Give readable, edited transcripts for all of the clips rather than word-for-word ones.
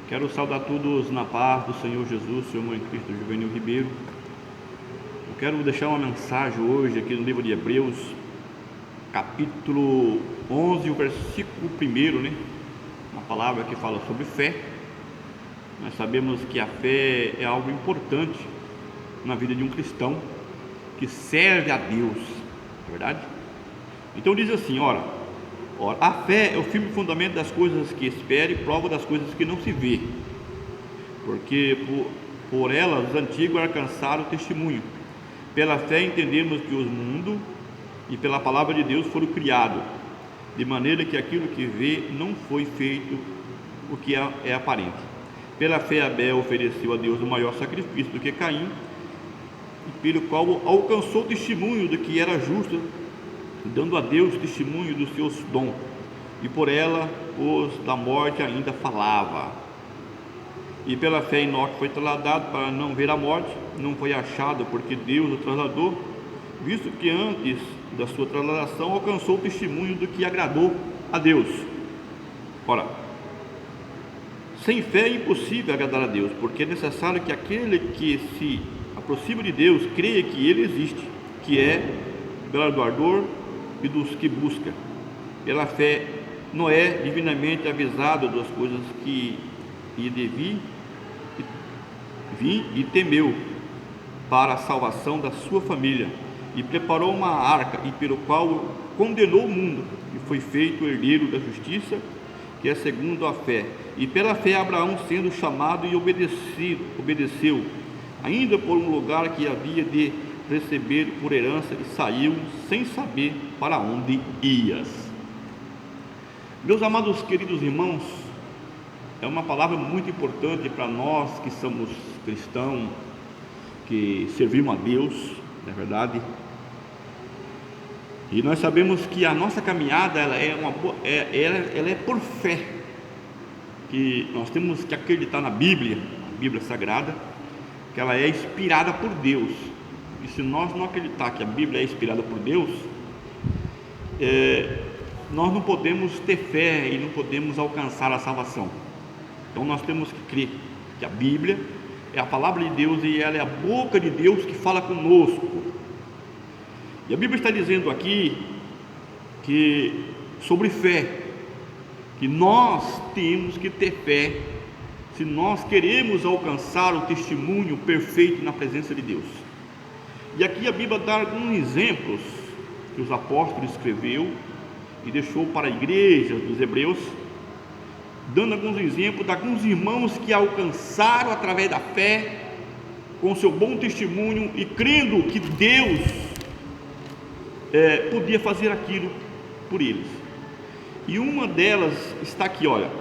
Quero saudar todos na paz do Senhor Jesus, seu irmão em Cristo Juvenil Ribeiro. Eu quero deixar uma mensagem hoje aqui no livro de Hebreus, capítulo 11, o versículo 1, né? Uma palavra que fala sobre fé. Nós sabemos que a fé é algo importante na vida de um cristão que serve a Deus, não é verdade? Então diz assim, ora, a fé é o firme fundamento das coisas que espera e prova das coisas que não se vê, porque por ela os antigos alcançaram o testemunho. Pela fé entendemos que os mundos e pela palavra de Deus foram criados, de maneira que aquilo que vê não foi feito o que é aparente. Pela fé Abel ofereceu a Deus o maior sacrifício do que Caim, pelo qual alcançou o testemunho de que era justo, dando a Deus testemunho dos seus dons, e por ela os da morte ainda falava. E pela fé Enoque foi trasladado para não ver a morte, não foi achado porque Deus o trasladou, visto que antes da sua trasladação alcançou o testemunho do que agradou a Deus. Ora, sem fé é impossível agradar a Deus, porque é necessário que aquele que se aproxima de Deus creia que Ele existe, que é galardoador e dos que busca. Pela fé Noé, divinamente avisado das coisas que lhe devia vir, e temeu para a salvação da sua família, e preparou uma arca, e pelo qual condenou o mundo, e foi feito herdeiro da justiça, que é segundo a fé. E pela fé Abraão, sendo chamado e obedeceu, ainda por um lugar que havia de receber por herança, e saiu sem saber para onde ias. Meus amados queridos irmãos, é uma palavra muito importante para nós que somos cristãos, que servimos a Deus, não é verdade? E nós sabemos que a nossa caminhada ela é por fé, que nós temos que acreditar na Bíblia, a Bíblia Sagrada, que ela é inspirada por Deus. E se nós não acreditar que a Bíblia é inspirada por Deus, nós não podemos ter fé e não podemos alcançar a salvação. Então nós temos que crer que a Bíblia é a palavra de Deus e ela é a boca de Deus que fala conosco. E a Bíblia está dizendo aqui que sobre fé, que nós temos que ter fé se nós queremos alcançar o testemunho perfeito na presença de Deus. E aqui a Bíblia dá alguns exemplos que os apóstolos escreveu e deixou para a igreja dos Hebreus, dando alguns exemplos de alguns irmãos que alcançaram através da fé, com seu bom testemunho e crendo que Deus podia fazer aquilo por eles. E uma delas está aqui, olha,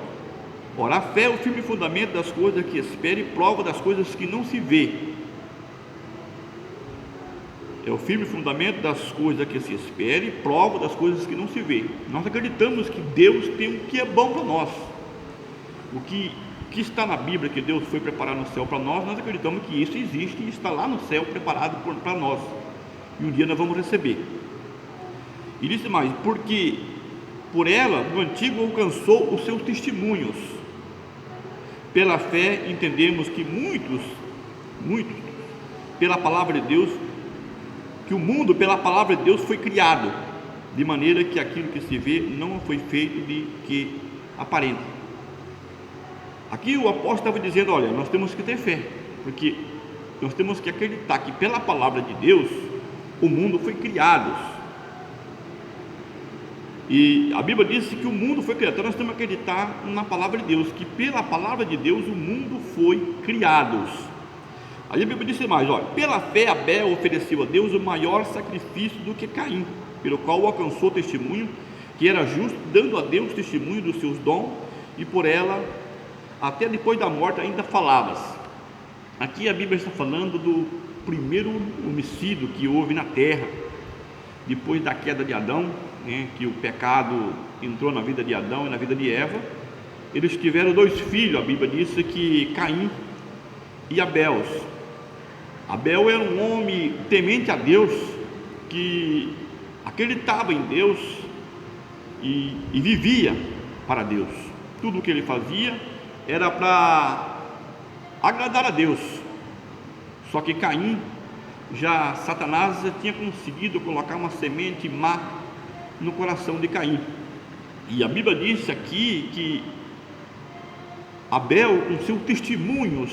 a fé é o firme fundamento das coisas que espera e prova das coisas que não se vê. É o firme fundamento das coisas que se espera e prova das coisas que não se vê. Nós acreditamos que Deus tem o que é bom para nós. O que está na Bíblia, que Deus foi preparar no céu para nós, nós acreditamos que isso existe e está lá no céu preparado para nós. E um dia nós vamos receber. E disse mais, porque por ela o antigo alcançou os seus testemunhos. Pela fé entendemos que muitos, pela palavra de Deus, que o mundo pela palavra de Deus foi criado, de maneira que aquilo que se vê não foi feito de que aparente. Aqui o apóstolo estava dizendo, olha, nós temos que ter fé, porque nós temos que acreditar que pela palavra de Deus o mundo foi criado. E a Bíblia diz que o mundo foi criado, então nós temos que acreditar na palavra de Deus, que pela palavra de Deus o mundo foi criado. Aí a Bíblia diz mais, olha, pela fé Abel ofereceu a Deus o maior sacrifício do que Caim, pelo qual alcançou testemunho que era justo, dando a Deus testemunho dos seus dons, e por ela até depois da morte ainda falavas. Aqui a Bíblia está falando do primeiro homicídio que houve na terra, depois da queda de Adão, né, que o pecado entrou na vida de Adão e na vida de Eva. Eles tiveram 2 filhos, a Bíblia diz que Caim e Abel. Abel era um homem temente a Deus, que acreditava em Deus e vivia para Deus. Tudo o que ele fazia era para agradar a Deus. Só que Caim, Satanás já tinha conseguido colocar uma semente má no coração de Caim. E a Bíblia diz aqui que Abel, com seus testemunhos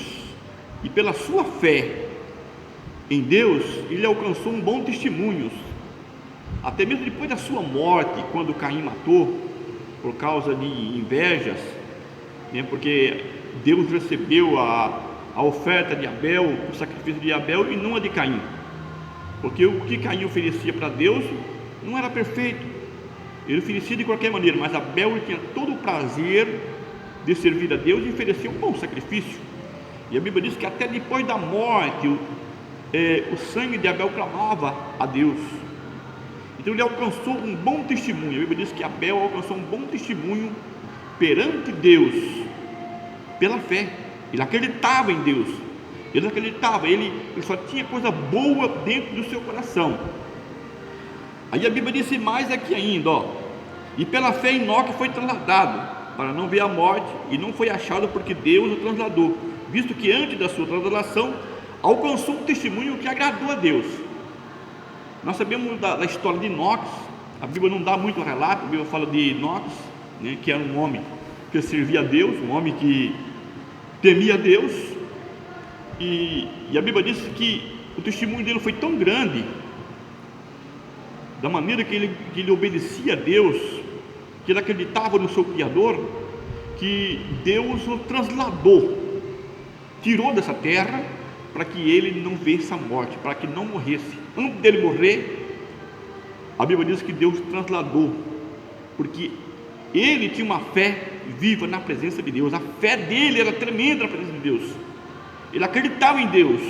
e pela sua fé em Deus, ele alcançou um bom testemunho, até mesmo depois da sua morte, quando Caim matou por causa de invejas, né? Porque Deus recebeu a oferta de Abel, o sacrifício de Abel, e não a de Caim, porque o que Caim oferecia para Deus não era perfeito, ele oferecia de qualquer maneira, mas Abel tinha todo o prazer de servir a Deus e oferecer um bom sacrifício. E a Bíblia diz que até depois da morte o sangue de Abel clamava a Deus. Então ele alcançou um bom testemunho. A Bíblia diz que Abel alcançou um bom testemunho perante Deus pela fé. Ele acreditava em Deus, ele acreditava, ele só tinha coisa boa dentro do seu coração. Aí a Bíblia disse mais aqui ainda, e pela fé Enoque foi trasladado para não ver a morte, e não foi achado porque Deus o trasladou, visto que antes da sua translação alcançou um testemunho que agradou a Deus. Nós sabemos da história de Enoque. A Bíblia não dá muito relato. A Bíblia fala de Enoque, né, que era um homem que servia a Deus, um homem que temia a Deus, e a Bíblia diz que o testemunho dele foi tão grande, da maneira que ele obedecia a Deus, que ele acreditava no seu Criador, que Deus o trasladou, tirou dessa terra, para que ele não visse a morte, para que não morresse. Antes dele morrer, a Bíblia diz que Deus trasladou, porque ele tinha uma fé viva na presença de Deus. A fé dele era tremenda na presença de Deus, ele acreditava em Deus,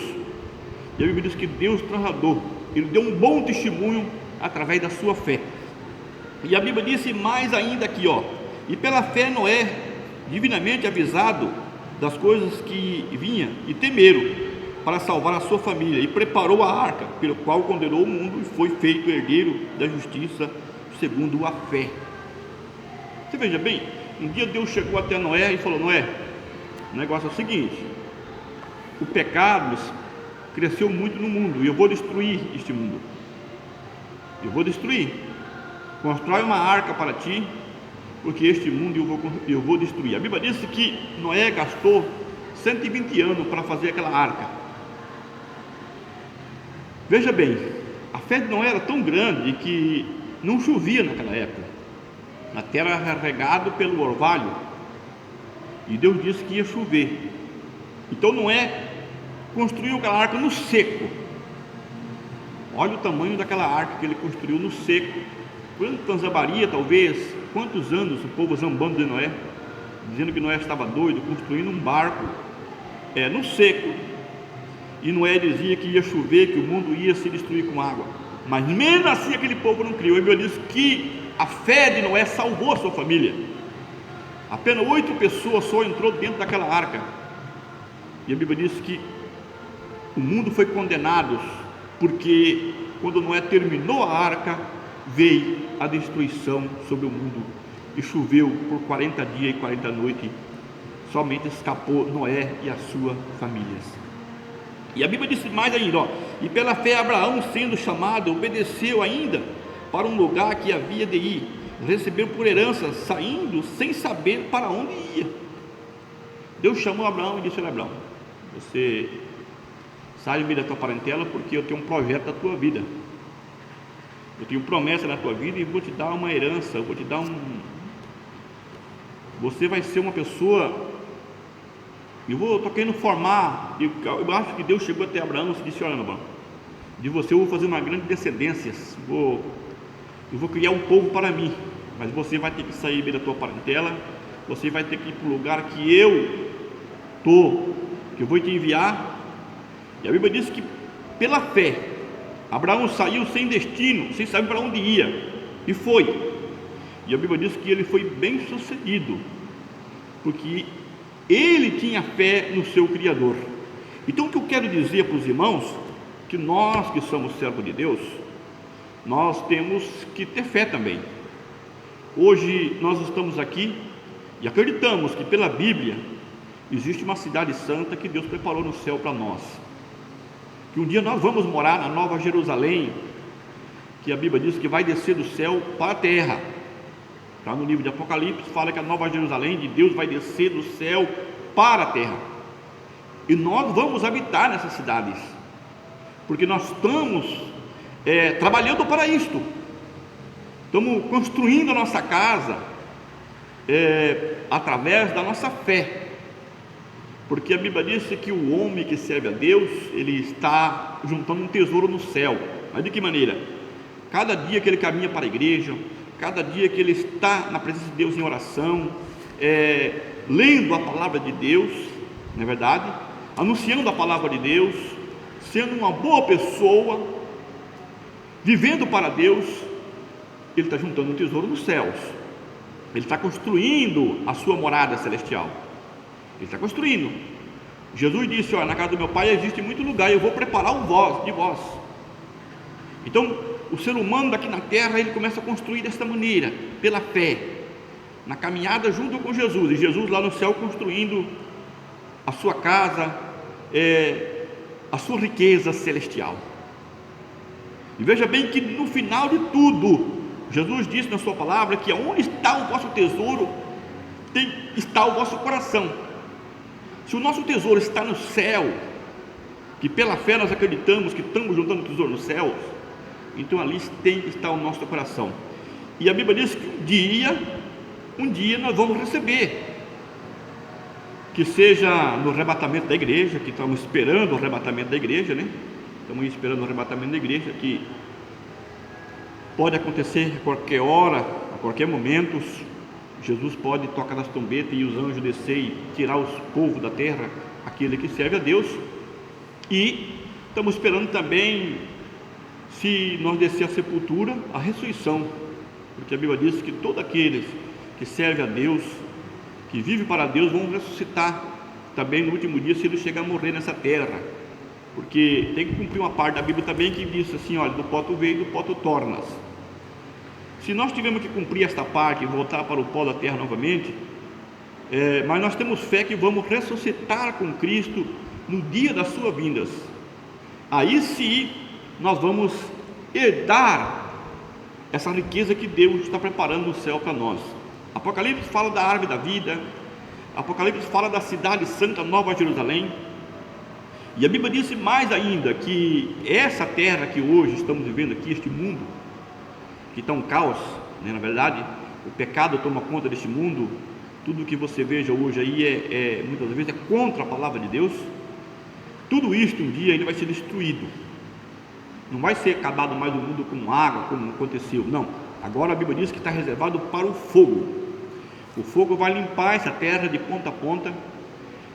e a Bíblia diz que Deus trasladou, ele deu um bom testemunho através da sua fé. E a Bíblia disse mais ainda aqui, e pela fé Noé, divinamente avisado das coisas que vinha, e temeram para salvar a sua família, e preparou a arca, pelo qual condenou o mundo e foi feito herdeiro da justiça segundo a fé. Você veja bem, um dia Deus chegou até Noé e falou: Noé, o negócio é o seguinte, o pecado cresceu muito no mundo, e eu vou destruir este mundo, eu vou destruir. Constrói uma arca para ti, porque este mundo eu vou destruir. A Bíblia diz que Noé gastou 120 anos para fazer aquela arca. Veja bem, a fé de Noé era tão grande que não chovia naquela época, a terra era regada pelo orvalho, e Deus disse que ia chover. Então Noé construiu aquela arca no seco. Olha o tamanho daquela arca que ele construiu no seco. Quantas zambaria, talvez, quantos anos o povo zambando de Noé, dizendo que Noé estava doido, construindo um barco no seco. E Noé dizia que ia chover, que o mundo ia se destruir com água, mas mesmo assim aquele povo não criou. A Bíblia diz que a fé de Noé salvou a sua família. Apenas 8 pessoas só entrou dentro daquela arca, e a Bíblia diz que o mundo foi condenado, porque quando Noé terminou a arca, veio a destruição sobre o mundo, e choveu por 40 dias e 40 noites, somente escapou Noé e as suas famílias. E a Bíblia diz mais ainda, e pela fé Abraão, sendo chamado, obedeceu ainda para um lugar que havia de ir, recebeu por herança, saindo sem saber para onde ia. Deus chamou Abraão e disse: olha, Abraão, você sai do meio da tua parentela, porque eu tenho um projeto da tua vida, eu tenho promessa na tua vida, e vou te dar uma herança, eu vou te dar você vai ser uma pessoa, estou querendo formar. Eu acho que Deus chegou até Abraão e disse: olha, Abraão, de você eu vou fazer uma grande descendência, eu vou criar um povo para mim, mas você vai ter que sair da tua parentela, você vai ter que ir para o lugar que eu vou te enviar. E a Bíblia diz que pela fé Abraão saiu sem destino, sem saber para onde ia, e foi. E a Bíblia diz que ele foi bem sucedido, porque ele tinha fé no seu Criador. Então o que eu quero dizer para os irmãos, que nós que somos servos de Deus, nós temos que ter fé também. Hoje nós estamos aqui e acreditamos que pela Bíblia Existe uma cidade santa que Deus preparou no céu para nós, que um dia nós vamos morar na Nova Jerusalém, que a Bíblia diz que vai descer do céu para a terra. Está no livro de Apocalipse, fala que a Nova Jerusalém de Deus vai descer do céu para a terra, e nós vamos habitar nessas cidades, porque nós estamos trabalhando para isto, estamos construindo a nossa casa através da nossa fé, porque a Bíblia diz que o homem que serve a Deus, ele está juntando um tesouro no céu. Mas de que maneira? Cada dia que ele caminha para a igreja, cada dia que ele está na presença de Deus em oração, lendo a palavra de Deus, não é verdade? Anunciando a palavra de Deus, sendo uma boa pessoa, vivendo para Deus, ele está juntando um tesouro nos céus, ele está construindo a sua morada celestial, ele está construindo. Jesus disse: olha, na casa do meu pai existe muito lugar, eu vou preparar de vós. Então, o ser humano daqui na terra, ele começa a construir desta maneira, pela fé, na caminhada junto com Jesus, e Jesus lá no céu construindo a sua casa, a sua riqueza celestial. E veja bem que no final de tudo, Jesus disse na sua palavra que onde está o vosso tesouro, está o vosso coração. Se o nosso tesouro está no céu, que pela fé nós acreditamos que estamos juntando o tesouro nos céus, então ali está o nosso coração. E a Bíblia diz que um dia nós vamos receber, que seja no arrebatamento da igreja, que estamos esperando o arrebatamento da igreja, né? Estamos esperando o arrebatamento da igreja, que pode acontecer a qualquer hora, a qualquer momento. Jesus pode tocar nas trombetas e os anjos descer e tirar os povos da terra, aquele que serve a Deus. E estamos esperando também, se nós descer a sepultura, a ressurreição, porque a Bíblia diz que todos aqueles que servem a Deus, que vivem para Deus, vão ressuscitar também no último dia, se ele chegar a morrer nessa terra, porque tem que cumprir uma parte da Bíblia também que diz assim: olha, do pó tu veio e do pó tu tornas. Se nós tivermos que cumprir esta parte e voltar para o pó da terra novamente, mas nós temos fé que vamos ressuscitar com Cristo no dia das suas vindas. Aí sim nós vamos herdar essa riqueza que Deus está preparando no céu para nós. Apocalipse fala da árvore da vida, Apocalipse fala da cidade santa, Nova Jerusalém. E a Bíblia diz mais ainda que essa terra que hoje estamos vivendo aqui, este mundo que está um caos, né? Na verdade o pecado toma conta deste mundo. Tudo que você veja hoje aí muitas vezes é contra a palavra de Deus. Tudo isto um dia ele vai ser destruído, não vai ser acabado mais o mundo com água, como aconteceu, não. Agora a Bíblia diz que está reservado para o fogo. O fogo vai limpar essa terra de ponta a ponta,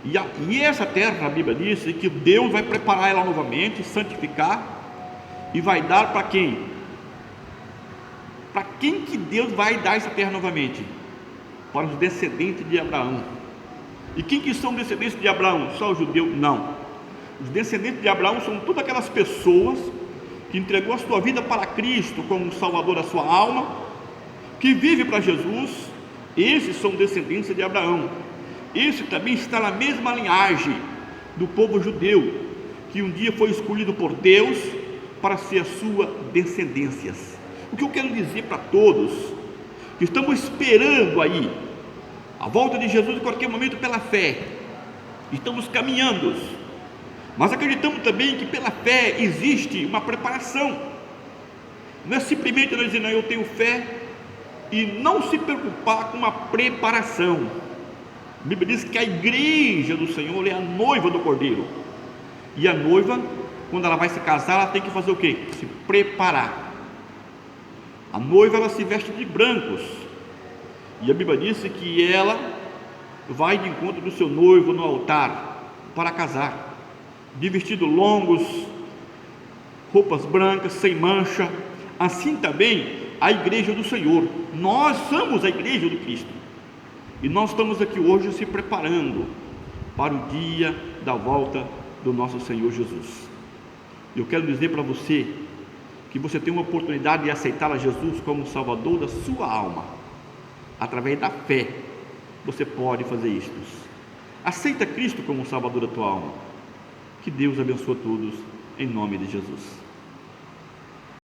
e essa terra, a Bíblia diz que Deus vai preparar ela novamente, santificar, e vai dar para quem? Para quem que Deus vai dar essa terra novamente? Para os descendentes de Abraão. E quem que são descendentes de Abraão? Só o judeu? Não. Os descendentes de Abraão são todas aquelas pessoas que entregou a sua vida para Cristo como Salvador da sua alma, que vive para Jesus. Esses são descendentes de Abraão. Esse também está na mesma linhagem do povo judeu, que um dia foi escolhido por Deus para ser a sua descendência. O que eu quero dizer para todos, que estamos esperando aí a volta de Jesus em qualquer momento pela fé, estamos caminhando, mas acreditamos também que pela fé existe uma preparação. Não é simplesmente nós dizer: não, eu tenho fé, e não se preocupar com uma preparação. A Bíblia diz que a igreja do Senhor é a noiva do Cordeiro, e a noiva, quando ela vai se casar, ela tem que fazer o quê? Se preparar. A noiva, ela se veste de brancos, e a Bíblia diz que ela vai de encontro do seu noivo no altar para casar, de vestidos longos, roupas brancas, sem mancha. Assim também a igreja do Senhor, nós somos a igreja do Cristo, e nós estamos aqui hoje se preparando para o dia da volta do nosso Senhor Jesus. Eu quero dizer para você que você tem uma oportunidade de aceitar a Jesus como Salvador da sua alma. Através da fé você pode fazer isto. Aceita Cristo como o Salvador da tua alma. Que Deus abençoe a todos, em nome de Jesus.